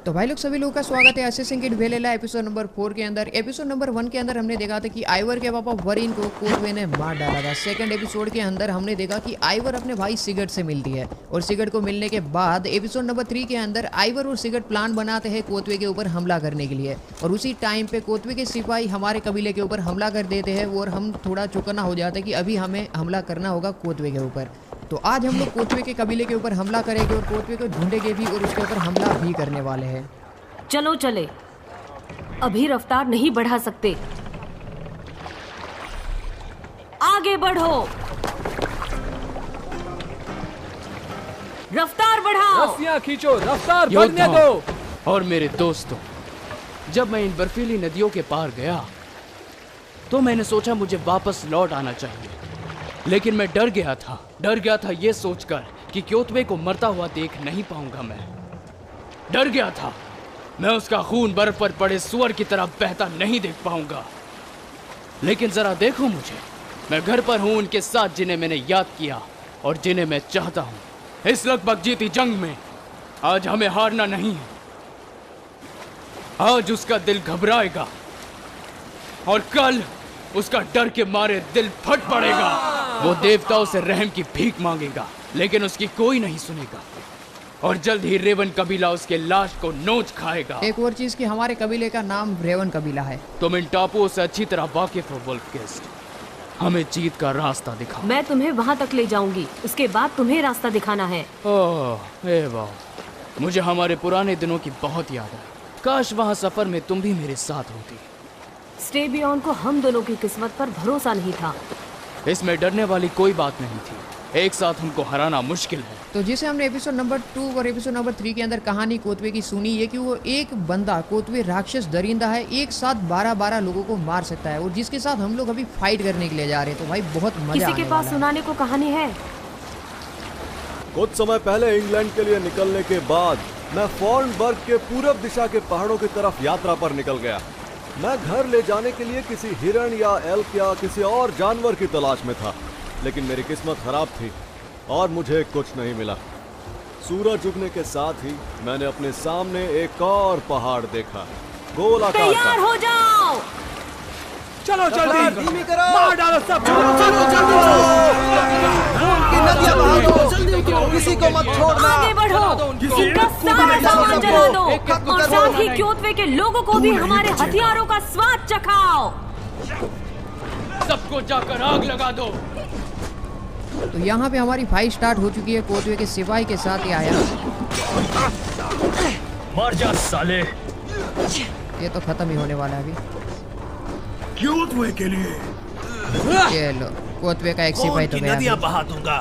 तो भाई लोग सभी लोगों का स्वागत है assistant kid Vellala episode number 4 के अंदर। एपिसोड नंबर 1 के अंदर हमने देखा था कि आइवर के पापा वरीन को कोतवे ने मार डाला था। सेकंड एपिसोड के अंदर हमने देखा कि आइवर अपने भाई सिगट से मिलती है और सिगट को मिलने के बाद एपिसोड नंबर 3 के अंदर आइवर और सिगट प्लान बनाते हैं कोतवे के ऊपर हमला करने के लिए। और उसी टाइम पे कोतवे के सिपाही हमारे कबीले के ऊपर हमला कर देते हैं और हम थोड़ा चौकन्ना हो जाते हैं कि अभी हमें हमला करना होगा कोतवे के ऊपर। तो आज हम लोग कोतवे के कबीले के ऊपर हमला करेंगे और कोतवे को ढूंढेंगे भी और उसके ऊपर हमला भी करने वाले हैं। चलो चले, अभी रफ्तार नहीं बढ़ा सकते, आगे बढ़ो, रफ्तार बढ़ाओ, रस्सियां खींचो, रफ्तार बढ़ने दो। और मेरे दोस्तों, जब मैं इन बर्फीली नदियों के पार गया तो मैंने सोचा मुझे वापस लौट आना चाहिए, लेकिन मैं डर गया था ये सोचकर कि कोतवे को मरता हुआ देख नहीं पाऊंगा। मैं डर गया था मैं उसका खून बर्फ पर पड़े सुअर की तरह बहता नहीं देख पाऊंगा। लेकिन जरा देखो मुझे, मैं घर पर हूं उनके साथ जिन्हें मैंने याद किया और जिन्हें मैं चाहता हूं। इस लगभग जीती जंग में आज हमें हारना नहीं है। आज उसका दिल घबराएगा और कल उसका डर के मारे दिल फट पड़ेगा। वो देवताओं से रहम की भीख मांगेगा, लेकिन उसकी कोई नहीं सुनेगा और जल्द ही रेवन कबीला उसके लाश को नोच खाएगा। एक और चीज कि हमारे कबीले का नाम रेवन कबीला है। तुम इन टापुओं से अच्छी तरह वाकिफ हो वुल्फगेस्ट, हमें जीत का रास्ता दिखाओ। मैं तुम्हें वहां तक ले जाऊंगी, उसके बाद तुम्हें रास्ता दिखाना है। ओह एवा, मुझे हमारे पुराने दिनों की बहुत याद है। काश वहाँ सफर में तुम भी मेरे साथ होती। स्टे बियॉन्ड को हम दोनों की किस्मत पर भरोसा नहीं था। इसमें डरने वाली कोई बात नहीं थी, एक साथ हमको हराना मुश्किल है। तो जिसे हमने एपिसोड नंबर 2 और एपिसोड नंबर 3 के अंदर कहानी कोतवे की सुनी है कि वो एक बंदा कोतवे राक्षस दरिंदा है, एक साथ 12-12 लोगों को मार सकता है और जिसके साथ हम लोग अभी फाइट करने के लिए जा रहे हैं। तो भाई बहुत मजा किसी के पास सुनाने को कहानी है? कुछ समय पहले इंग्लैंड के लिए निकलने के बाद मैं फॉर्नबर्ग के पूरब दिशा के पहाड़ों की तरफ यात्रा पर निकल गया। मैं घर ले जाने के लिए किसी हिरण या एल्क या किसी और जानवर की तलाश में था, लेकिन मेरी किस्मत खराब थी और मुझे कुछ नहीं मिला। सूरज उगने के साथ ही मैंने अपने सामने एक और पहाड़ देखा, गोलाकार। तैयार हो जाओ, चलो जल्दी, धीमी करो, मार डालो सब। नदियां बहा दो, जल्दी उतरो, किसी को मत छोड़ना। आगे बढ़ो, इनका सारा सामान जला दो और साथ ही कोतवे के लोगों को भी हमारे हथियारों का स्वाद चखाओ। सबको जाकर आग लगा दो। तो यहाँ पे हमारी फाइट स्टार्ट हो चुकी है। कोतवे के सिपाही के साथ ही आया। मर जा साले। ये तो खत्म ही होने वाला है अभी। कोतवे के लिए ये लो, कोतवे का एक सिपाही तो गया। नदियां बहा दूंगा।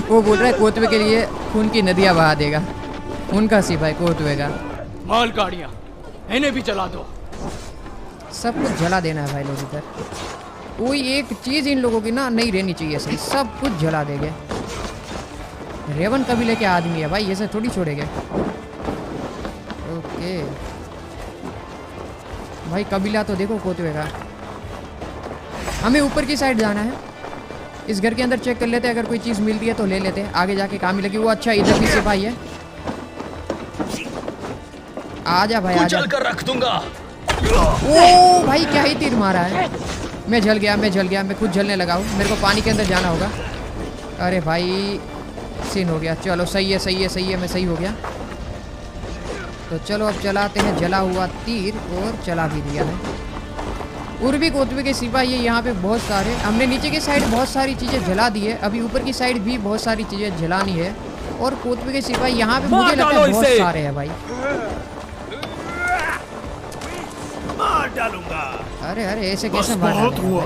वो बोल रहा है कोतवे के लिए खून की नदियां बहा देगा। उनका सिपाही कोतवे का। माल गाड़ियां, इन्हें भी जला दो। सब कुछ जला देना है भाई लोग इधर। कोई एक चीज इन लोगों की ना नहीं रहनी चाहिए सही, सब कुछ जला देंगे। रेवन कबीले के आदमी है भाई, ये सब थोड़ी छोड़ेंगे। ओके भाई, कबीला तो देखो कोतवे का। हमें ऊपर की साइड जाना है। इस घर के अंदर चेक कर लेते हैं, अगर कोई चीज मिलती है तो ले लेते हैं, आगे जाके काम मिलेगी। वो अच्छा इधर भी सिपाही है। आजा भाई आजा। जल कर रख दूंगा। ओ भाई क्या ही तीर मारा है। मैं जल गया, मैं खुद जलने लगा हूँ। मेरे को पानी के अंदर जाना होगा। अरे भाई सीन हो गया। चलो सही है, मैं सही हो गया। तो चलो अब चलाते हैं जला हुआ तीर, और चला भी दिया है। और भी कोतवे के सिपाही है यहाँ पे बहुत सारे। हमने नीचे की साइड बहुत सारी चीज़ें जला दी है, अभी ऊपर की साइड भी बहुत सारी चीज़ें जलानी है। और कोतवे के सिपाही यहाँ पे मुझे लगता है बहुत सारे हैं भाई। मार डालूंगा। अरे ऐसे कैसे मार डालेगा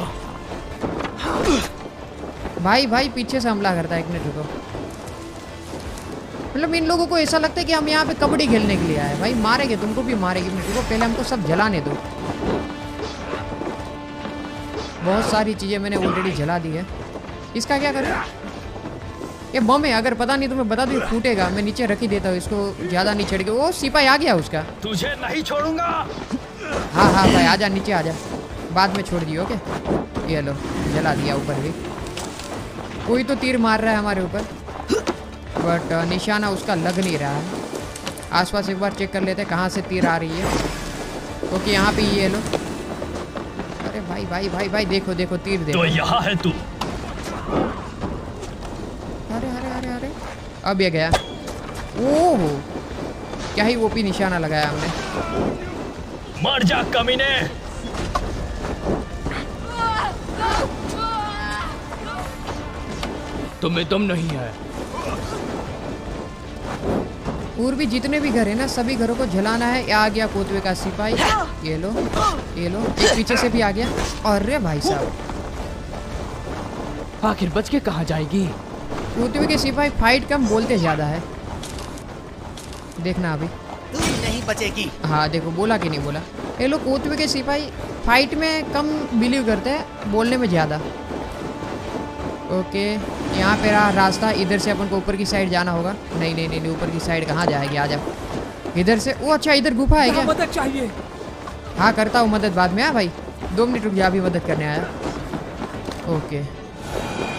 भाई पीछे से हमला करता है। एक मिनट रुको, मतलब इन लोगों को ऐसा लगता है कि हम यहाँ पे कबड्डी खेलने के लिए आए। भाई मारेंगे, तुमको भी मारेंगे। मिनट रुको, पहले हमको सब जलाने दो। बहुत सारी चीज़ें मैंने ऑलरेडी जला दी है। इसका क्या करें? ये बम है, अगर पता नहीं तो मैं बता दूँ फूटेगा। मैं नीचे रख ही देता हूँ इसको, ज़्यादा नहीं चढ़ के। वो सिपाही आ गया उसका। तुझे नहीं छोड़ूंगा। हाँ भाई आजा, नीचे आजा, बाद में छोड़ दियो। ओके ये लो, जला दिया ऊपर भी। कोई तो तीर मार रहा है हमारे ऊपर, बट निशाना उसका लग नहीं रहा है। आसपास एक बार चेक कर लेते हैं कहाँ से तीर आ रही है। ओके यहाँ पे ये लो। अरे भाई भाई भाई भाई देखो देखो तीर देखो। तो यहाँ है तू। अरे अरे अरे अरे अब ये गया। ओह क्या ही ओपी निशाना लगाया हमने। मर जा कमीने। तुम्हें दम नहीं है। और भी जितने भी घर है ना सभी घरों को जलाना है। ये आ गया कोतवे का सिपाही। ये लो ये लो। एक पीछे से भी आ गया। अरे भाई साहब आखिर बच के कहाँ जाएगी? कोतवे के सिपाही फाइट कम बोलते ज्यादा है। देखना अभी तू नहीं बचेगी। हाँ देखो बोला कि नहीं बोला। ये लोग कोतवे के सिपाही फाइट में कम बिलीव करते हैं, बोलने में ज़्यादा। ओके यहाँ पे रहा रास्ता। इधर से अपन को ऊपर की साइड जाना होगा। नहीं नहीं नहीं, ऊपर की साइड कहाँ जाएगी? आ जाओ इधर से। ओ अच्छा इधर गुफा है क्या? मदद चाहिए। हाँ करता हूँ मदद बाद में। हाँ भाई 2 मिनट रुक जा, अभी मदद करने आया। ओके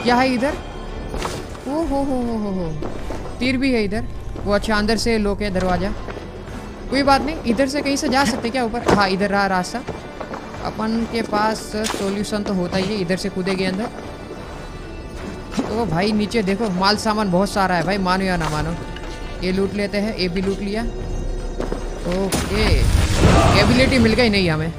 क्या है इधर? ओ हो तीर भी है इधर। वो अच्छा अंदर से लोग है दरवाज़ा। कोई बात नहीं, इधर से कहीं से जा सकते क्या ऊपर? हाँ इधर रहा रास्ता। अपन के पास सॉल्यूशन तो होता ही है। इधर से कूदेंगे अंदर। तो भाई नीचे देखो माल सामान बहुत सारा है भाई, मानो या ना मानो। ये लूट लेते हैं। ये भी लूट लिया। ओके एबिलिटी मिल गई नहीं हमें।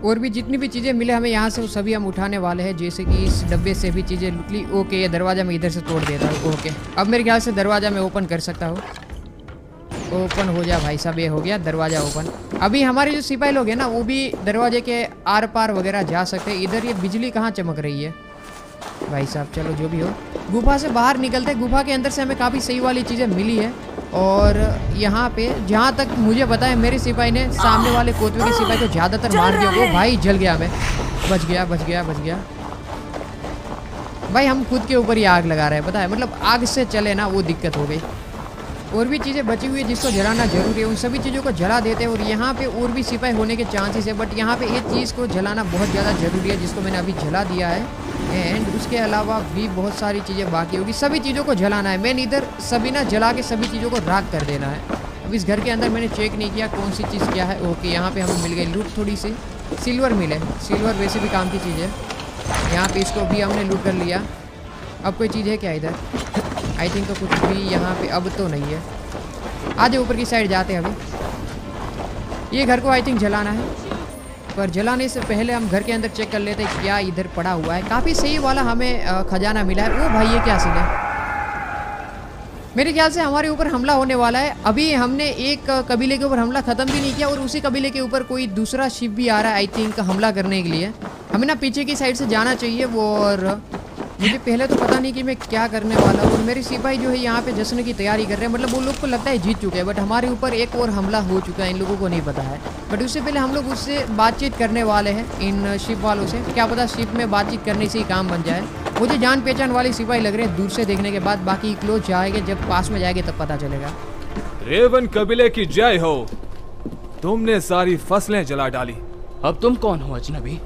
और भी जितनी भी चीज़ें मिले हमें यहाँ से वो सभी हम उठाने वाले हैं। जैसे कि इस डब्बे से भी चीज़ें लूट ली। ओके ये दरवाज़ा मैं इधर से तोड़ देता हूँ। ओके अब मेरे ख्याल से दरवाज़ा मैं ओपन कर सकता हूँ। ओपन हो जा भाई साहब। ये हो गया दरवाज़ा ओपन। अभी हमारे जो सिपाही लोग हैं ना वो भी दरवाजे के आर पार वगैरह जा सकते हैं। इधर ये बिजली कहाँ चमक रही है भाई साहब? चलो जो भी हो, गुफा से बाहर निकलते। गुफा के अंदर से हमें काफ़ी सही वाली चीज़ें मिली है। और यहाँ पे जहाँ तक मुझे पता है मेरे सिपाही ने सामने वाले कोतवे के सिपाही को ज़्यादातर मार दिया। वो भाई जल गया। मैं बच गया बच गया बच गया भाई। हम खुद के ऊपर ही आग लगा रहे हैं, पता है? मतलब आग से चले ना वो दिक्कत हो गई। और भी चीज़ें बची हुई है जिसको जलाना जरूरी है, उन सभी चीज़ों को जला देते हैं। और यहाँ पे और भी सिपाही होने के चांसेस है, बट यहाँ पे एक चीज़ को जलाना बहुत ज़्यादा ज़रूरी है जिसको मैंने अभी जला दिया है। एंड उसके अलावा भी बहुत सारी चीज़ें बाकी होगी। सभी चीज़ों को जलाना है। मैंने इधर सभी ना जला के सभी चीज़ों को राख कर देना है। अब इस घर के अंदर मैंने चेक नहीं किया कौन सी चीज़ क्या है। ओके यहाँ पे हमें मिल गई लूट थोड़ी सी। सिल्वर मिले। सिल्वर वैसे भी काम की चीज़ है। यहाँ पे इसको भी हमने लूट कर लिया। अब कोई चीज़ है क्या इधर? आई थिंक तो कुछ भी यहाँ पे अब तो नहीं है। आज ऊपर की साइड जाते हैं अभी। ये घर को आई थिंक जलाना है, पर जलाने से पहले हम घर के अंदर चेक कर लेते हैं क्या इधर पड़ा हुआ है। काफ़ी सही वाला हमें खजाना मिला है। ओ भाई ये क्या सीन है? मेरे ख्याल से हमारे ऊपर हमला होने वाला है। अभी हमने एक कबीले के ऊपर हमला ख़त्म भी नहीं किया और उसी कबीले के ऊपर कोई दूसरा शिप भी आ रहा है आई थिंक हमला करने के लिए। हमें ना पीछे की साइड से जाना चाहिए वो। और मुझे पहले तो पता नहीं कि मैं क्या करने वाला हूँ। और मेरे सिपाही जो है यहाँ पे जश्न की तैयारी कर रहे हैं। मतलब वो लोग को लगता है जीत चुके हैं, बट हमारे ऊपर एक और हमला हो चुका है। इन लोगों को नहीं पता है। बट उससे पहले हम लोग उससे बातचीत करने वाले हैं इन शिप वालों से। क्या पता शिप में बातचीत करने से ही काम बन जाए। मुझे जान पहचान वाले सिपाही लग रहे हैं दूर से देखने के बाद। बाकी क्लोज जाएंगे, जब पास में जाएंगे तब पता चलेगा। रेवन कबीले की जय हो। तुमने सारी फसलें जला डाली। अब तुम कौन हो अजनबी?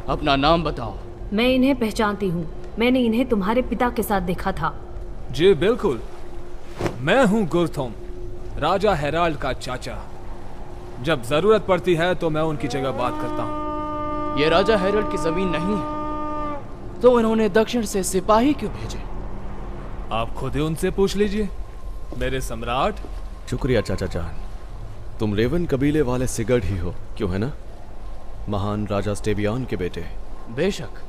अपना नाम बताओ। मैं इन्हें पहचानती हूँ। मैंने इन्हें तुम्हारे पिता के साथ देखा था। जी बिल्कुल, मैं हूँ गुरथोम, राजा हेराल्ड का चाचा। जब जरूरत पड़ती है तो मैं उनकी जगह बात करता हूँ। ये राजा हेरल्ड की जमीन नहीं है, तो उन्होंने दक्षिण से सिपाही क्यों भेजे? आप खुद ही उनसे पूछ लीजिए मेरे सम्राट। शुक्रिया चाचा जान। तुम रेवन कबीले वाले सिगर्ड ही हो, क्यों है ना? महान राजा स्टेबियान के बेटे। बेशक।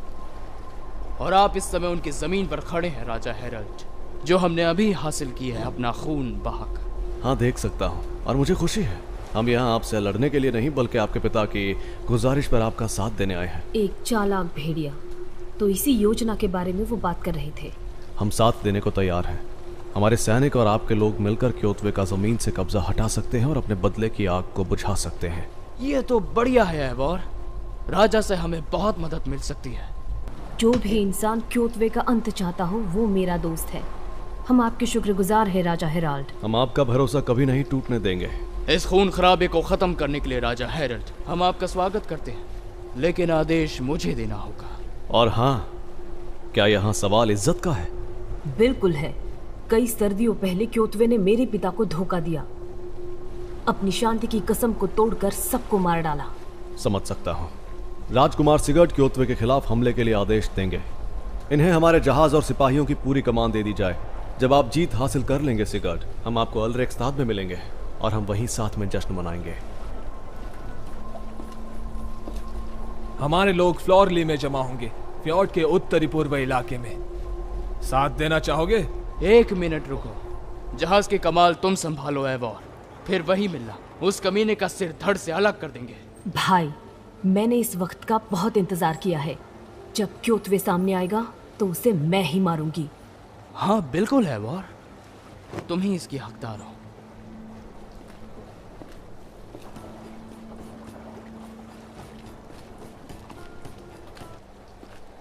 और आप इस समय उनकी जमीन पर खड़े हैं राजा हेरल्ड, जो हमने अभी हासिल की है अपना खून बहाकर। हाँ देख सकता हूँ, और मुझे खुशी है। हम यहाँ आपसे लड़ने के लिए नहीं बल्कि आपके पिता की गुजारिश पर आपका साथ देने आए हैं। एक चालाक भेड़िया। तो इसी योजना के बारे में वो बात कर रहे थे। हम साथ देने को तैयार हैं। हमारे सैनिक और आपके लोग मिलकर क्योतवे का जमीन से कब्जा हटा सकते हैं और अपने बदले की आग को बुझा सकते हैं। ये तो बढ़िया है एवोर। राजा से हमें बहुत मदद मिल सकती है। जो भी इंसान क्योतवे का अंत चाहता हो वो मेरा दोस्त है। हम आपके शुक्रगुजार हैं राजा हेराल्ड। हम आपका भरोसा कभी नहीं टूटने देंगे। इस खून खराबे को खत्म करने के लिए राजा हेरल्ड, हम आपका स्वागत करते हैं, लेकिन आदेश मुझे देना होगा। और हाँ, क्या यहाँ सवाल इज्जत का है? बिल्कुल है। कई सर्दियों पहले क्योतवे ने मेरे पिता को धोखा दिया। अपनी शांति की कसम को तोड़कर सबको मार डाला। समझ सकता हूँ। राजकुमार सिगर्ट क्योतवे के खिलाफ हमले के लिए आदेश देंगे। इन्हें हमारे जहाज और सिपाहियों की पूरी कमान दे दी जाए। जब आप जीत हासिल कर लेंगे सिगर्ट, हम आपको अल्रेक्स्ताद में मिलेंगे और हम वहीं साथ में जश्न मनाएंगे। हमारे लोग फ्लोरली में जमा होंगे, फ्योर्ड के उत्तरी पूर्व इलाके में। साथ देना चाहोगे? 1 मिनट रुको। जहाज की कमाल तुम संभालो एवोर, फिर वही मिलना। उस कमीने का सिर धड़ से अलग कर देंगे। भाई, मैंने इस वक्त का बहुत इंतजार किया है। जब क्योतवे सामने आएगा तो उसे मैं ही मारूंगी। हाँ बिल्कुल एवोर, तुम ही इसकी हकदार हो।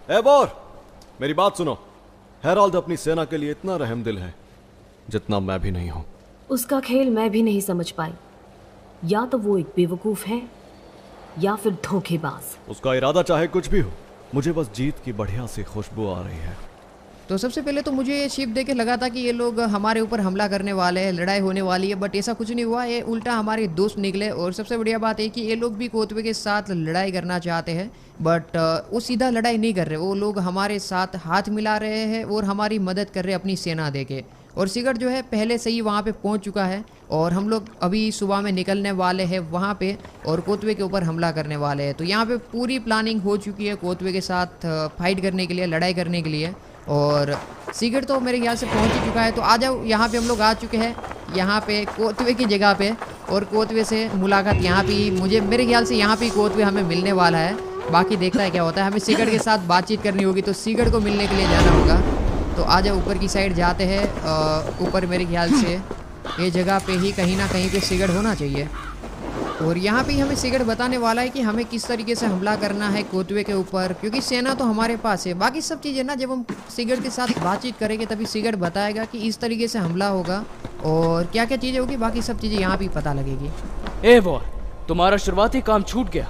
एवोर, मेरी बात सुनो। हेराल्ड अपनी सेना के लिए इतना रहमदिल है जितना मैं भी नहीं हूं। उसका खेल मैं भी नहीं समझ पाई। या तो वो एक बेवकूफ है या फिर धोखेबाज। उसका इरादा चाहे कुछ भी हो, मुझे बस जीत की बढ़िया सी खुशबू आ रही है। तो सबसे पहले तो मुझे ये शिप देख के लगा था कि ये लोग हमारे ऊपर हमला करने वाले हैं, लड़ाई होने वाली है, बट ऐसा कुछ नहीं हुआ। ये उल्टा हमारे दोस्त निकले। और सबसे बढ़िया बात है कि ये लोग भी कोतवे के साथ लड़ाई करना चाहते हैं, बट वो सीधा लड़ाई नहीं कर रहे। वो लोग हमारे साथ हाथ मिला रहे हैं और हमारी मदद कर रहे हैं अपनी सेना देके। और सिगर्ट जो है पहले से ही वहाँ पे पहुँच चुका है और हम लोग अभी सुबह में निकलने वाले हैं वहाँ पे और कोतवे के ऊपर हमला करने वाले हैं। तो यहाँ पे पूरी प्लानिंग हो चुकी है कोतवे के साथ फाइट करने के लिए, लड़ाई करने के लिए। और सिगर्ट तो मेरे ख्याल से पहुँच ही चुका है। तो आ जाओ, यहाँ पे हम लोग आ चुके हैं, यहाँ पे कोतवे की जगह पे। और कोतवे से मुलाकात यहाँ पे ही, मुझे मेरे ख्याल से यहाँ पे कोतवे हमें मिलने वाला है। बाकी देखता है क्या होता है। हमें सिगर्ट के साथ बातचीत करनी होगी, तो सिगर्ट को मिलने के लिए जाना होगा। तो आ जाओ, ऊपर की साइड जाते हैं। ऊपर मेरे ख्याल से ये जगह पे ही कहीं ना कहीं पे सिगर्ट होना चाहिए। और यहाँ पे हमें सिगर्ट बताने वाला है कि हमें किस तरीके से हमला करना है कोतवे के ऊपर, क्योंकि सेना तो हमारे पास है। बाकी सब चीज़ें ना जब हम सिगर्ट के साथ बातचीत करेंगे तभी सिगर्ट बताएगा कि इस तरीके से हमला होगा और क्या क्या चीज़ें होगी। बाकी सब चीज़ें यहाँ भी पता लगेगी। एवोर, तुम्हारा शुरुआती काम छूट गया।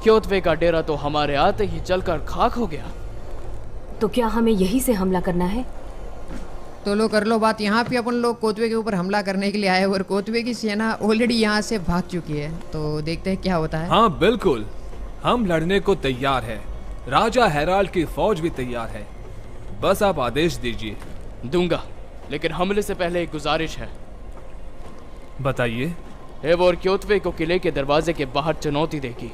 क्योतवे का डेरा तो हमारे आते ही जलकर खाक हो गया। तो क्या हमें यहीं से हमला करना है? तो लो कर लो बात। यहाँ पे अपन लोग कोतवे के ऊपर हमला करने के लिए आए और कोतवे की सेना ऑलरेडी यहाँ से भाग चुकी है। तो देखते हैं क्या होता है। हाँ बिल्कुल, हम लड़ने को तैयार है। राजा हेराल्ड की फौज भी तैयार है। बस आप आदेश दीजिए। दूंगा, लेकिन हमले से पहले एक गुजारिश है। बताइए। एवोर क्योतवे को किले के दरवाजे के बाहर चुनौती देगी।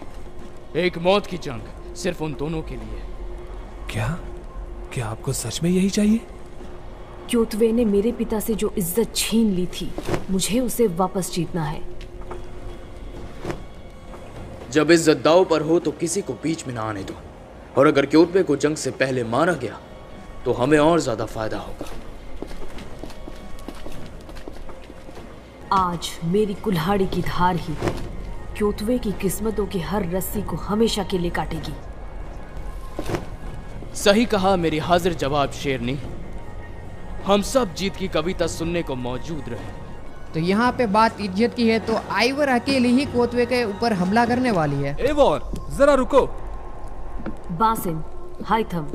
एक मौत की जंग, सिर्फ उन दोनों के लिए। क्या आपको सच में यही चाहिए? क्योतवे ने मेरे पिता से जो इज्जत छीन ली थी, मुझे उसे वापस जीतना है। जब इज्जत दांव पर हो तो किसी को बीच में ना आने दो। और अगर क्योतवे को जंग से पहले मारा गया तो हमें और ज्यादा फायदा होगा। आज मेरी कुल्हाड़ी की धार ही क्योतवे की किस्मतों की हर रस्सी को हमेशा के लिए काटेगी। सही कहा मेरी हाजिर जवाब शेरनी। हम सब जीत की कविता सुनने को मौजूद रहे। तो यहाँ पे बात इज्जत की है, तो आइवर अकेली ही कोतवे के ऊपर हमला करने वाली है। एवोर, जरा रुको। बासिन, हाइथम,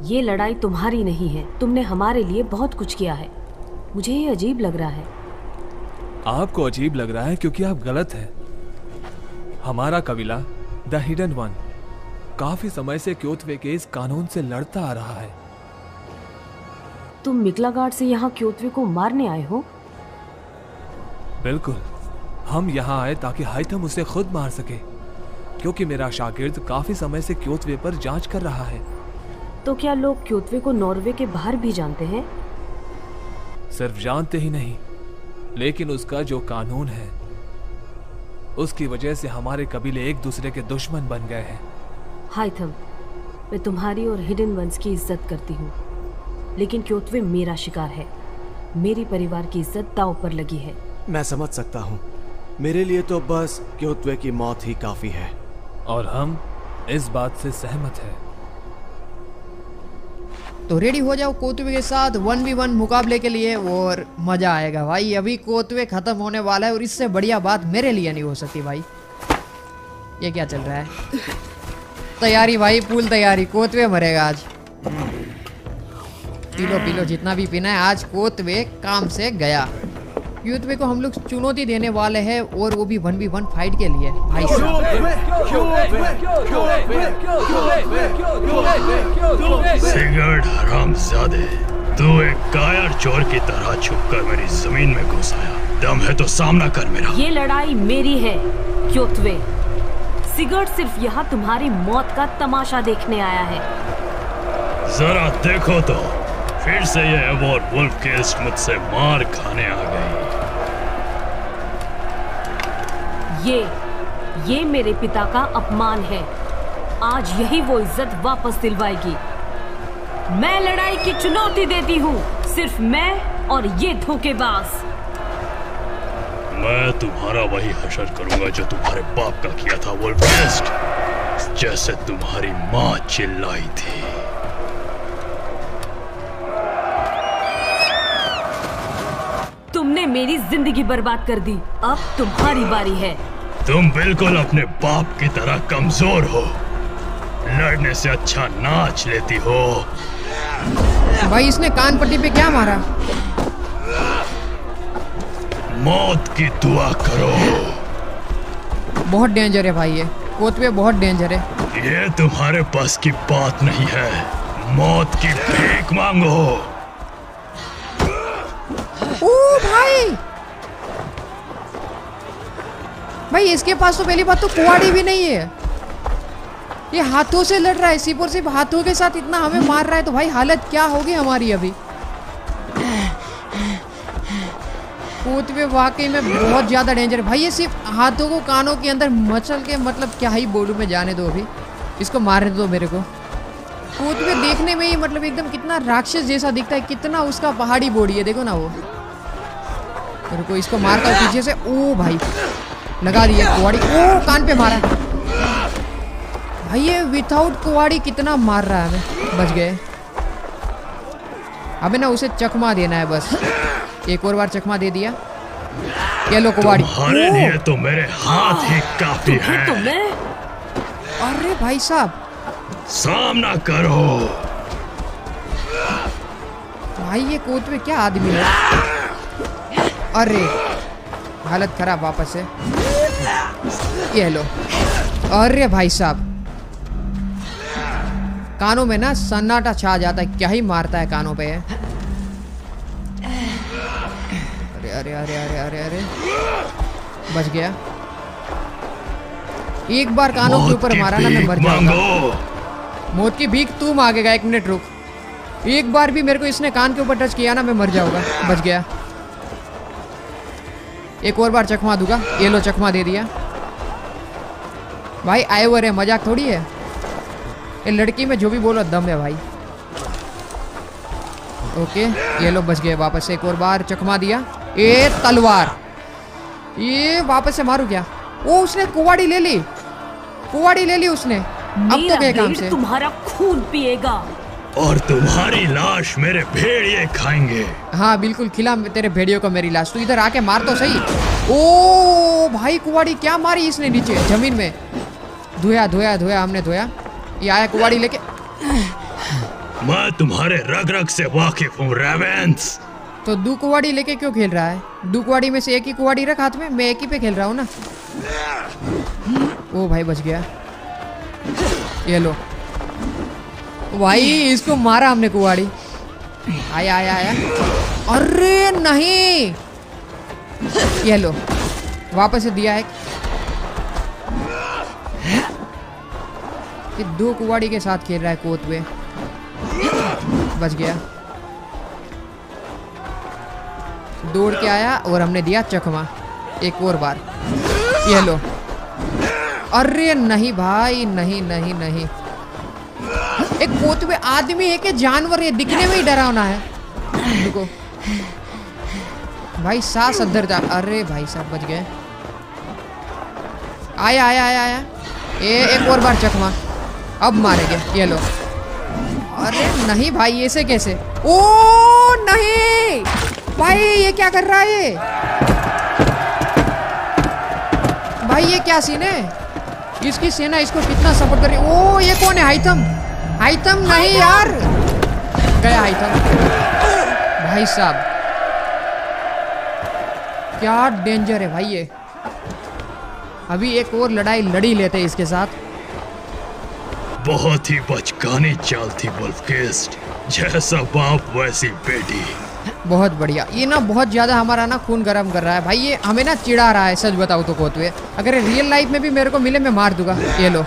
ये लड़ाई तुम्हारी नहीं है। तुमने हमारे लिए बहुत कुछ किया है। मुझे ये अजीब लग रहा है। आपको अजीब लग रहा है क्योंकि आप गलत हैं। हमारा कबीला द हिडन वन काफी समय से क्योतवे के इस कानून से लड़ता आ रहा है। तुम मिक्लागार्ड से यहाँ क्योतवे को मारने आए हो? बिल्कुल, हम यहाँ आए ताकि हाइथम उसे खुद मार सके, क्योंकि मेरा शागिर्द काफी समय से क्योतवे पर जांच कर रहा है। तो क्या लोग क्योतवे को नॉर्वे के बाहर भी जानते हैं? सिर्फ जानते ही नहीं, लेकिन उसका जो कानून है उसकी वजह से हमारे कबीले एक दूसरे के दुश्मन बन गए हैं। हाइथम, मैं तुम्हारी और हिडन वंस की इज्जत करती हूँ, लेकिन क्योतवे मेरा शिकार है। मेरी परिवार की इज्जत दांव पर लगी है। मैं समझ सकता हूँ। मेरे लिए तो बस क्योतवे की मौत ही काफी है। और हम इस बात से सहमत हैं। तो रेडी हो जाओ कोतवे के साथ 1v1 मुकाबले के लिए और मजा आएगा भाई। अभी कोतवे खत्म होने वाला है और इससे बढ़िया बात मेरे लिए नहीं हो सकती भाई। ये क्या चल रहा है? तैयारी भाई, फुल तैयारी। कोतवे मरेगा आज। पी लो जितना भी पीना है। आज कोतवे काम से गया। क्यूतवे को हम लोग चुनौती देने वाले हैं और वो भी 1v1 फाइट के लिए भाई साहब। सिगर्ड हरामजादे, तू एक कायर चोर की तरह छुपकर मेरी जमीन में घुस आया। दम है तो सामना कर मेरा। ये लड़ाई मेरी है क्योतवे। सिगर्ड सिर्फ यहाँ तुम्हारी मौत का तमाशा देखने आया है। जरा देखो तो, फिर से ये एवोर वुल्फ केस्ट मुझसे मार खाने आ गई। ये मेरे पिता का अपमान है। आज यही वो इज्जत वापस दिलवाएगी। मैं लड़ाई की चुनौती देती हूँ, सिर्फ मैं और ये धोखेबाज। मैं तुम्हारा वही हशर करूंगा जो तुम्हारे बाप का किया था वुल्फ केस्ट, जैसे तुम्हारी माँ चिल्लाई थी। तुमने मेरी जिंदगी बर्बाद कर दी, अब तुम्हारी बारी है। तुम बिल्कुल अपने बाप की तरह कमजोर हो। लड़ने से अच्छा नाच लेती हो। भाई इसने कान पट्टी पे क्या मारा? मौत की दुआ करो। बहुत डेंजर है भाई, ये कोतवे बहुत डेंजर है। ये तुम्हारे पास की बात नहीं है। मौत की भीख मांगो। ओ भाई इसके पास तो पहली बात तो कुआड़ी भी नहीं है। ये हाथों से लड़ रहा है, सिर्फ और सिर्फ हाथों के साथ इतना हमें मार रहा है। तो भाई हालत क्या होगी हमारी अभी। कोतवे वाकई में बहुत ज्यादा डेंजर है भाई। ये सिर्फ हाथों को कानों के अंदर मचल के, मतलब क्या ही बोलूं मैं, जाने दो अभी इसको, मारने दो मेरे को। कोतवे देखने में ही मतलब एकदम कितना राक्षस जैसा दिखता है, कितना उसका पहाड़ी बॉडी है, देखो ना वो। मेरे को इसको मारता है पीछे से। ओ भाई लगा दिया कुआड़ी। ओ कान पे मारा भाई। ये विदाउट कुआड़ी कितना मार रहा है हमें। बच गए। अबे ना उसे चकमा देना है बस। एक और बार चकमा दे दिया। ये लो कुआड़ी। तुम्हारे लिए तो मेरे हाथ ही काफी है। अरे भाई साहब सामना करो। भाई ये कोतवे क्या आदमी है। अरे हालत खराब वापस से। ये लो। अरे भाई साहब कानों में ना सन्नाटा छा जाता है। क्या ही मारता है कानों पे। अरे अरे अरे अरे अरे बच गया। एक बार कानों के ऊपर मारा ना मैं मर जाऊंगा। मौत की भीख तू मांगेगा। एक मिनट रुक। एक बार भी मेरे को इसने कान के ऊपर टच किया ना मैं मर जाऊंगा। बच गया। एक और बार चकमा दूंगा। ये लो चकमा दे दिया। भाई आइवर है, मजाक थोड़ी है। ये लड़की में जो भी बोलो दम है भाई। ओके ये लो बच गए वापस से। एक और बार चकमा दिया। ये तलवार। ये वापस से मारू क्या? ओ उसने कुवाड़ी ले ली। कुवाड़ी ले ली उसने। अब तो गए काम से। तुम्हारा खून पिएगा और तुम्हारी लाश मेरे भेड़िए खाएंगे। हाँ बिल्कुल खिला तेरे भेड़ियों को मेरी लाश। तू इधर आके मार तो सही। ओ भाई कुवाड़ी क्या मारी इसने नीचे जमीन में। धोया धोया धोया हमने धोया। ये आया कुवाड़ी लेके। मैं तुम्हारे रग रग से वाकिफ हूँ रेवेंस। तो दो कुवाड़ी लेके क्यों खेल रहा है? दो कुवाड़ी में से एक ही कुवाड़ी रख हाथ में। मैं एक ही पे खेल रहा हूँ ना। ओ भाई बच गया। ये लो भाई इसको मारा हमने कुवाड़ी। आया आया आया। अरे नहीं ये लो वापस से दिया है। ये दो कुवाड़ी के साथ खेल रहा है कोतवे। बच गया। दौड़ के आया और हमने दिया चकमा एक और बार। ये लो। अरे नहीं भाई नहीं नहीं नहीं। एक कोतवे आदमी है कि जानवर है? दिखने में ही डरावना है। रुको भाई सांस अंदर जा। अरे भाई साहब बच गए। आया आया आया आया। ये एक और बार चकमा। अब मारेंगे। ये लो। अरे नहीं भाई ऐसे कैसे? ओ नहीं भाई ये क्या कर रहा है? भाई ये क्या सीन है? इसकी सेना इसको कितना सपोर्ट कर रही है। ओ ये कौन है? हाइथम। हाइथम नहीं यार। गया हाइथम। भाई साहब क्या डेंजर है भाई ये। अभी एक और लड़ाई लड़ी लेते हैं इसके साथ। बहुत ही बचकानी चाल थी वुल्फकिस्ट, जैसा बाप वैसी बेटी। बहुत बढ़िया। ये ना बहुत ज्यादा हमारा ना खून गर्म कर रहा है भाई। ये हमें ना चिढ़ा रहा है, सच बताओ तो कोतवे। अगर रियल लाइफ में भी मेरे को मिले मैं मार दूंगा। ये लो,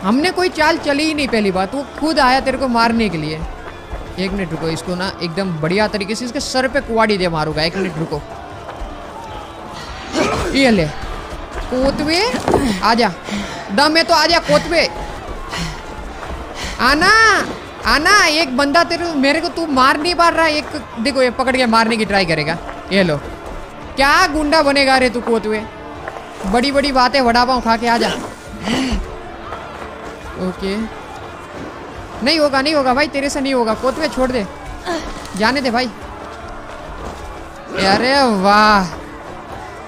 हमने कोई चाल चली ही नहीं पहली बात, वो खुद आया तेरे को मारने के लिए। एक मिनट रुको, इसको ना एकदम बढ़िया तरीके से इसके सर पे कुआड़ी दे मारूंगा। एक मिनट रुको। ये ले कोतवे, आजा, दम है तो आजा कोतवे, आना आना। एक बंदा तेरे मेरे को तू मार नहीं पा रहा है। एक देखो ये पकड़ के मारने की ट्राई करेगा। ये लो, क्या गुंडा बनेगा रे तू कोतवे। बड़ी बड़ी बातें वड़ा पाव खा के आजा। ओके, नहीं होगा नहीं होगा भाई, तेरे से नहीं होगा कोतवे, छोड़ दे, जाने दे भाई। अरे वाह,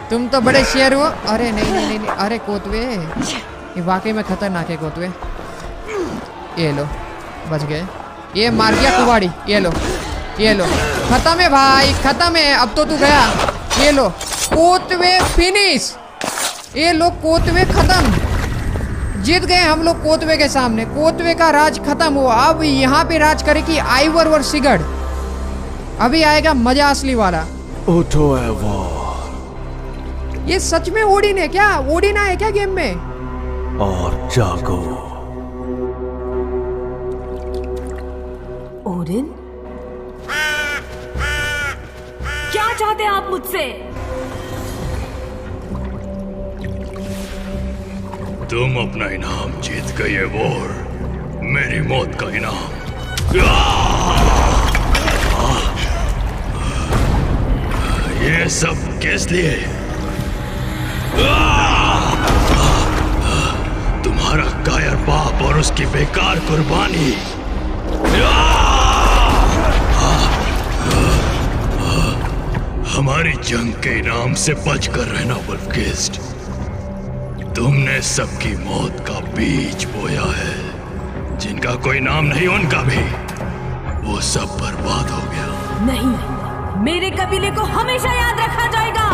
तुम तो बड़े शेर हो। अरे नहीं नहीं नहीं, नहीं। अरे कोतवे, ये वाकई में खतरनाक है कोतवे। ये लो, बच गए। ये मार दिया कुबाड़ी। ये लो, ये लो, खत्म है भाई, खत्म है। अब तो तू गया। ये लो कोतवे फिनिश। ये लो कोतवे खत्म, जीत गए हम लोग कोतवे के सामने। कोतवे का राज खत्म हुआ। अब यहाँ पे राज करेगी आइवर और सिगर्ड। अभी आएगा मजा असली वाला। उठो एवोर। ये सच में ओडिन है क्या? ओडिन है क्या गेम में? और जागो। ओडिन, क्या चाहते हैं आप मुझसे? तुम अपना इनाम जीत गई है वोर, मेरी मौत का इनाम। ये सब किस लिए? तुम्हारा कायर बाप और उसकी बेकार कुर्बानी। हमारी जंग के इनाम से बचकर रहना वुल्फकिस्ट। तुमने सबकी मौत का बीज बोया है। जिनका कोई नाम नहीं उनका भी, वो सब बर्बाद हो गया। नहीं, मेरे कबीले को हमेशा याद रखा जाएगा।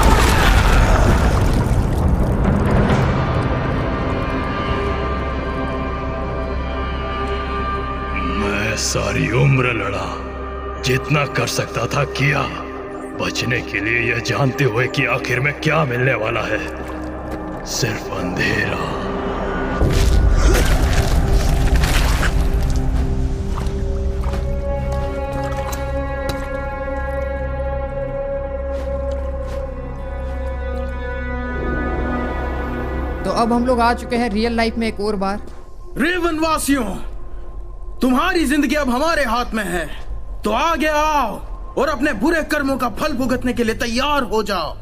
मैं सारी उम्र लड़ा, जितना कर सकता था किया, बचने के लिए यह जानते हुए कि आखिर में क्या मिलने वाला है, सिर्फ अंधेरा। तो अब हम लोग आ चुके हैं रियल लाइफ में एक और बार। रेवन वासियों, तुम्हारी जिंदगी अब हमारे हाथ में है, तो आगे आओ और अपने बुरे कर्मों का फल भुगतने के लिए तैयार हो जाओ।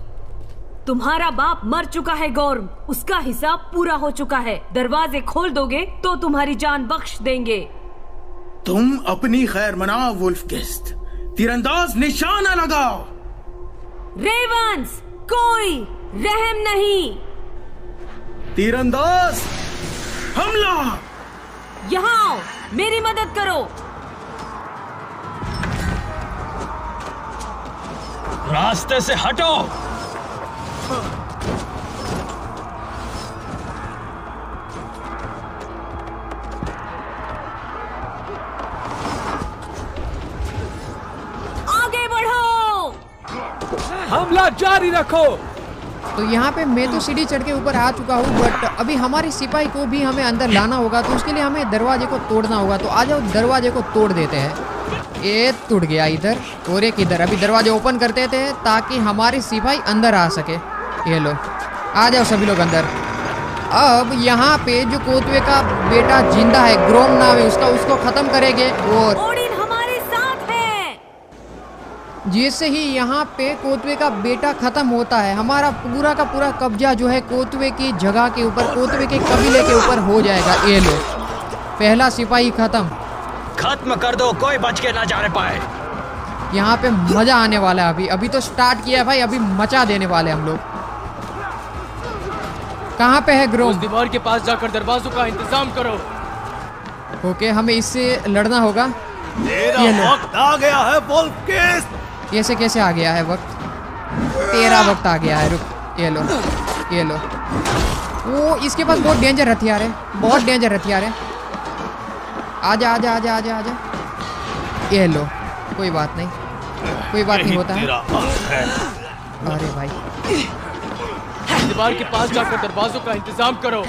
तुम्हारा बाप मर चुका है गौरम, उसका हिसाब पूरा हो चुका है। दरवाजे खोल दोगे तो तुम्हारी जान बख्श देंगे। तुम अपनी खैर मनाओ वुल्फकिस्ट, तीरंदाज निशाना लगाओ। रेवंस, कोई रहम नहीं। तीरंदाज हमला। यहाँ आओ, मेरी मदद करो। रास्ते से हटो। आगे बढ़ो। हमला जारी रखो। तो यहाँ पे मैं तो सीढ़ी चढ़ के ऊपर आ चुका हूँ, बट अभी हमारे सिपाही को भी हमें अंदर लाना होगा, तो उसके लिए हमें दरवाजे को तोड़ना होगा। तो आ जाओ, दरवाजे को तोड़ देते हैं। ये टूट गया इधर और एक इधर। अभी दरवाजे ओपन करते थे ताकि हमारे सिपाही अंदर आ सके। ये लो, आ जाओ सभी लोग अंदर। अब यहाँ पे जो कोतवे का बेटा जिंदा है, ग्रोम नाम है उसका, उसको खत्म करेंगे। और ओडिन हमारे साथ है। जैसे ही यहाँ पे कोतवे का बेटा खत्म होता है, हमारा पूरा का पूरा कब्जा जो है कोतवे की जगह के ऊपर, कोतवे के कबीले के ऊपर हो जाएगा। ये लो, पहला सिपाही खत्म कर दो, कोई बच के ना जाने पाए। यहाँ पे मजा आने वाला है। अभी तो स्टार्ट किया है भाई, अभी मचा देने वाले हम लोग। कहाँ पे है ग्रोम? उस दीवार के पास जाकर दरवाजों का इंतजाम करो। ओके, हमें इससे लड़ना होगा। तेरा वक्त आ गया है वुल्फकिस्ट। कैसे कैसे आ गया है वक्त? तेरा वक्त आ गया है, रुक। ये लो, ये लो। वो इसके पास बहुत डेंजर हथियार है, बहुत डेंजर हथियार है। आजा आजा आजा आजा आजा। ये लो, कोई बात नहीं, कोई बात नहीं होता है। अरे भाई, दीवार के पास जाकर दरवाजों का इंतजाम करो।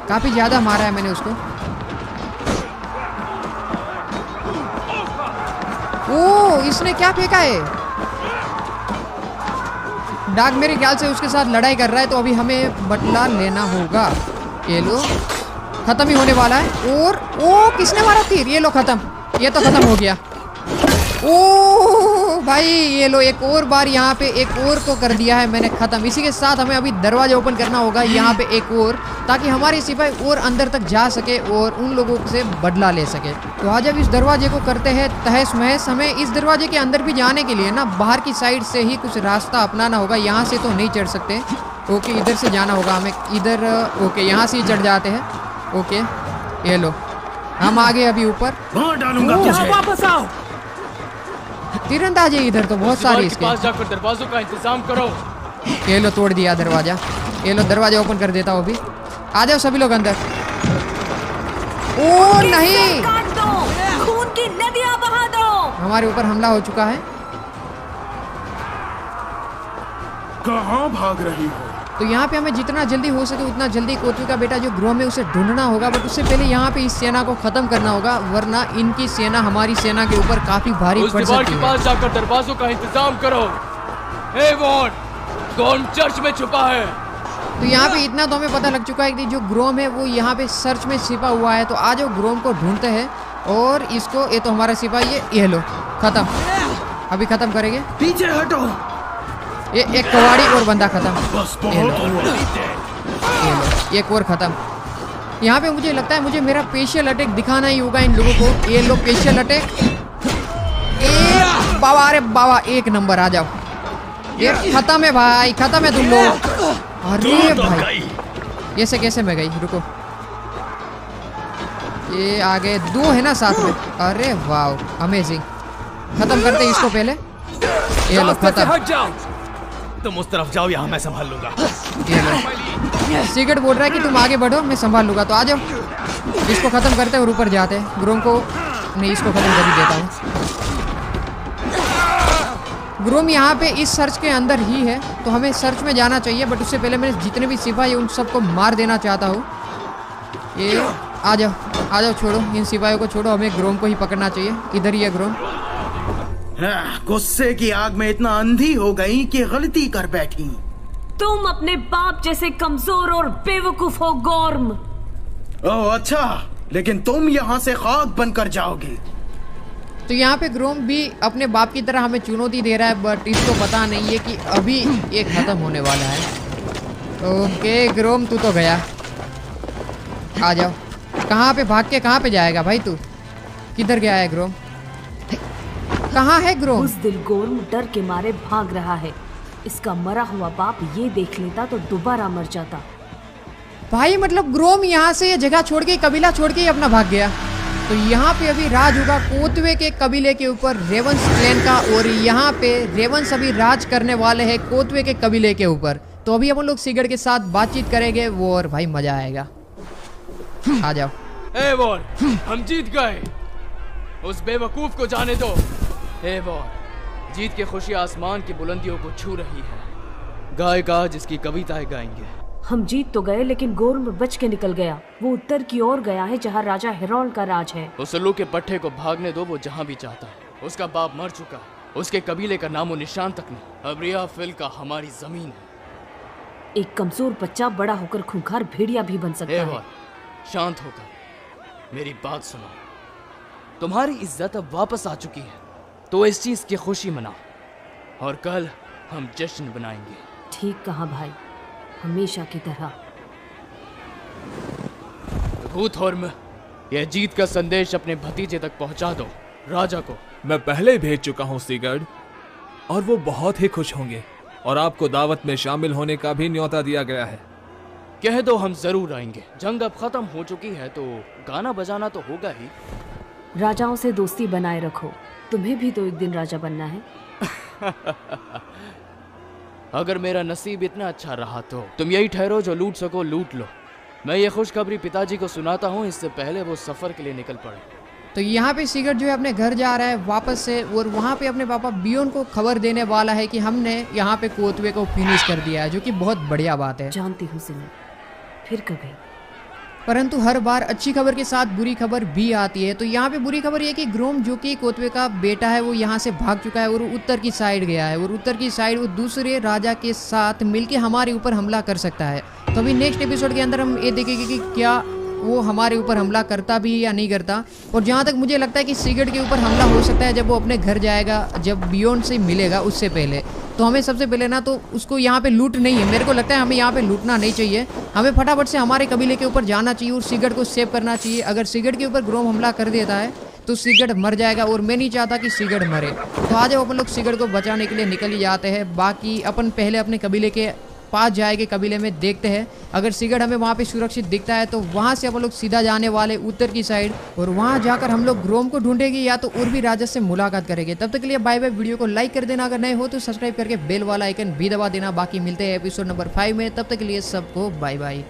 काफी ज्यादा मारा है मैंने उसको। ओ, इसने क्या फेंका है? डाग मेरे ख्याल से उसके साथ लड़ाई कर रहा है, तो अभी हमें बदला लेना होगा। ये लो, खत्म ही होने वाला है। और ओ, किसने मारा तीर? ये लो, खत्म। ये तो खत्म हो गया। ओ भाई, ये लो, एक और बार यहाँ पे एक और को कर दिया है मैंने खत्म। इसी के साथ हमें अभी दरवाजा ओपन करना होगा यहाँ पे एक और, ताकि हमारे सिपाही और अंदर तक जा सके और उन लोगों से बदला ले सके। तो आज अब इस दरवाजे को करते हैं तहस महस। हमें इस दरवाजे के अंदर भी जाने के लिए ना बाहर की साइड से ही कुछ रास्ता अपनाना होगा। यहाँ से तो नहीं चढ़ सकते। ओके, इधर से जाना होगा हमें, इधर। ओके, यहाँ से ही चढ़ जाते हैं। ओके, ये लो, हम आगे अभी ऊपर। वापस आओ। तीरंदाजी इधर तो बहुत सारी इसके। पास जाकर दरवाजों का इंतजाम करो। ये लो, तोड़ दिया दरवाजा। ये लो, दरवाजा ओपन कर देता हूँ अभी। आ जाओ सभी लोग अंदर। ओ नहीं, काट दो, खून की नदियां बहा दो। हमारे ऊपर हमला हो चुका है। कहाँ भाग रही हो? तो यहाँ पे हमें जितना जल्दी हो सके उतना जल्दी कोतवे का बेटा जो ग्रोह में उसे ढूंढना होगा। बट उससे पहले यहाँ पे इस सेना को खत्म करना होगा, वरना इनकी सेना हमारी सेना के ऊपर काफी भारी पड़ सकती है। पास जाकर दरवाजों का इंतजाम करो। हे वॉन, कौन चर्च में छुपा है? तो यहाँ पे इतना तो हमें पता लग चुका है कि जो ग्रोम है वो यहाँ पे सर्च में छिपा हुआ है। तो आज वो ग्रोम को ढूंढते हैं और इसको। ये तो हमारा सिपाही है। ये लो, खत्म। अभी खत्म करेंगे। पीछे हटो। ये एक कवाड़ी और बंदा खत्म। बस बहुत हुआ। ये लो, एक और खत्म। यहाँ पे मुझे लगता है मुझे मेरा स्पेशल अटैक दिखाना ही होगा इन लोगों को। ये लो, स्पेशल अटैक। बाबा, अरे बाबा, एक नंबर। आ जाओ, ये खत्म है भाई, खत्म है तुम लोग। अरे भाई, ये से कैसे मैं गई? रुको, ये आगे दो है ना साथ में। अरे वाह, अमेजिंग। खत्म करते इसको पहले। ये लो, खत्म। तुम उस तरफ जाओ, यहाँ मैं संभाल लूंगा। ये लो, सिगरेट बोल रहा है कि तुम आगे बढ़ो, मैं संभाल लूंगा। तो आ जाओ, इसको खत्म करते हैं और ऊपर जाते हैं। ग्रोम को नहीं, इसको खत्म कर ही देता हूँ। ग्रोम यहाँ पे इस सर्च के अंदर ही है, तो हमें सर्च में जाना चाहिए। बट उससे पहले मैं जितने भी सिपाही उन सबको मार देना चाहता हूँ। ये आ जाओ, आ जाओ, छोड़ो इन सिपाहियों को, छोड़ो। हमें ग्रोम को ही पकड़ना चाहिए। इधर ही है ग्रोम। गुस्से की आग में इतना अंधी हो गई कि गलती कर बैठी। तुम अपने बाप जैसे कमजोर और बेवकूफ हो गोर्म। ओह अच्छा, लेकिन तुम यहाँ से खाक बनकर जाओगे। तो यहाँ पे ग्रोम भी अपने बाप की तरह हमें चुनौती दे रहा है, बट इसको पता नहीं है कि अभी ये खत्म होने वाला है। ओके ग्रोम, तू तो गया। आ जाओ। कहाँ पे भाग के कहाँ पे जाएगा भाई तू? किधर गया है ग्रोम? कहाँ है ग्रोम? उस दिल गोर्म डर के मारे भाग रहा है। इसका मरा हुआ बाप ये देख लेता तो दोबारा मर जाता। भाई मतलब ग्रोम यहाँ से ये जगह छोड़ के, कबीला छोड़ के ही अपना भाग गया। तो यहाँ पे अभी राज होगा कोतवे के कबीले के ऊपर, रेवंस क्लैन का। और यहाँ पे रेवंस अभी राज करने वाले हैं कोतवे के कबीले के ऊपर। तो अभी अपन लोग सिगड़ के साथ बातचीत करेंगे वो, और भाई मजा आएगा। आ जाओ। ए वॉर, हम जीत गए। उस बेवकूफ को जाने दो। ए वॉर, जीत की खुशी आसमान की बुलंदियों को छू रही है। गायका जिसकी कविताएं गाएंगे। हम जीत तो गए, लेकिन गोर्म बच के निकल गया। वो उत्तर की ओर गया है जहाँ राजा हेरोल्ड का राज है। उस उल्लू के पट्टे को भागने दो, वो जहाँ भी चाहता है। उसका बाप मर चुका है, उसके कबीले का नामो निशान तक नहीं। अब रिया फिल का हमारी जमीन है। एक कमजोर बच्चा बड़ा होकर खूंखार भेड़िया भी बन सकता है। शांत होकर मेरी बात सुनो। तुम्हारी इज्जत अब वापस आ चुकी है, तो इस चीज की खुशी मनाओ और कल हम जश्न बनाएंगे। ठीक कहा भाई, हमेशा की तरह। भूतहर्म, यह जीत का संदेश अपने भतीजे तक पहुंचा दो, राजा को। मैं पहले भेज चुका हूँ सिगर्ड, और वो बहुत ही खुश होंगे। और आपको दावत में शामिल होने का भी न्योता दिया गया है। कह दो हम जरूर आएंगे। जंग अब खत्म हो चुकी है तो गाना बजाना तो होगा ही। राजाओं से दोस्ती बनाए रखो, तुम्हें भी तो एक दिन राजा बनना है। अगर मेरा नसीब इतना अच्छा रहा तो तुम यही ठहरो, जो लूट सको लूट लो। मैं ये खुशखबरी पिताजी को सुनाता हूँ, इससे पहले वो सफर के लिए निकल पड़े। तो यहाँ पे सिगरेट जो है अपने घर जा रहा है वापस से, और वहाँ पे अपने पापा बियोन को खबर देने वाला है कि हमने यहाँ पे कोतवे को फिनिश कर दिया है, जो कि बहुत बढ़िया बात है। जानती हूँ सिनु, फिर कभी। परंतु हर बार अच्छी खबर के साथ बुरी खबर भी आती है। तो यहाँ पे बुरी खबर ये कि ग्रोम जो कि कोतवे का बेटा है वो यहाँ से भाग चुका है और उत्तर की साइड गया है, और उत्तर की साइड वो दूसरे राजा के साथ मिलके हमारे ऊपर हमला कर सकता है। तो अभी नेक्स्ट एपिसोड के अंदर हम ये देखेंगे कि क्या वो हमारे ऊपर हमला करता भी या नहीं करता। और जहाँ तक मुझे लगता है कि सिगरेट के ऊपर हमला हो सकता है जब वो अपने घर जाएगा, जब बियोन से मिलेगा उससे पहले। तो हमें सबसे पहले ना तो उसको यहाँ पे लूट नहीं है, मेरे को लगता है हमें यहाँ पे लूटना नहीं चाहिए, हमें फटाफट से हमारे कबीले के ऊपर जाना चाहिए और सिगरेट को सेव करना चाहिए। अगर सिगरेट के ऊपर ग्रोम हमला कर देता है तो सिगरेट मर जाएगा, और मैं नहीं चाहता कि सिगरेट मरे। तो आज अपन लोग सिगरेट को बचाने के लिए निकल ही जाते हैं। बाकी अपन पहले अपने कबीले के पास जाएंगे, कबीले में देखते हैं, अगर सिगरेट हमें वहाँ पे सुरक्षित दिखता है तो वहाँ से अपन लोग सीधा जाने वाले उत्तर की साइड, और वहाँ जाकर हम लोग ग्रोम को ढूंढेंगे या तो उर्वी राजा से मुलाकात करेंगे। तब तक के लिए बाय बाय। वीडियो को लाइक कर देना, अगर नए हो तो सब्सक्राइब करके बेल वाला आइकन भी दबा देना। बाकी मिलते हैं एपिसोड नंबर 5 में, तब तक के लिए सबको बाय बाय।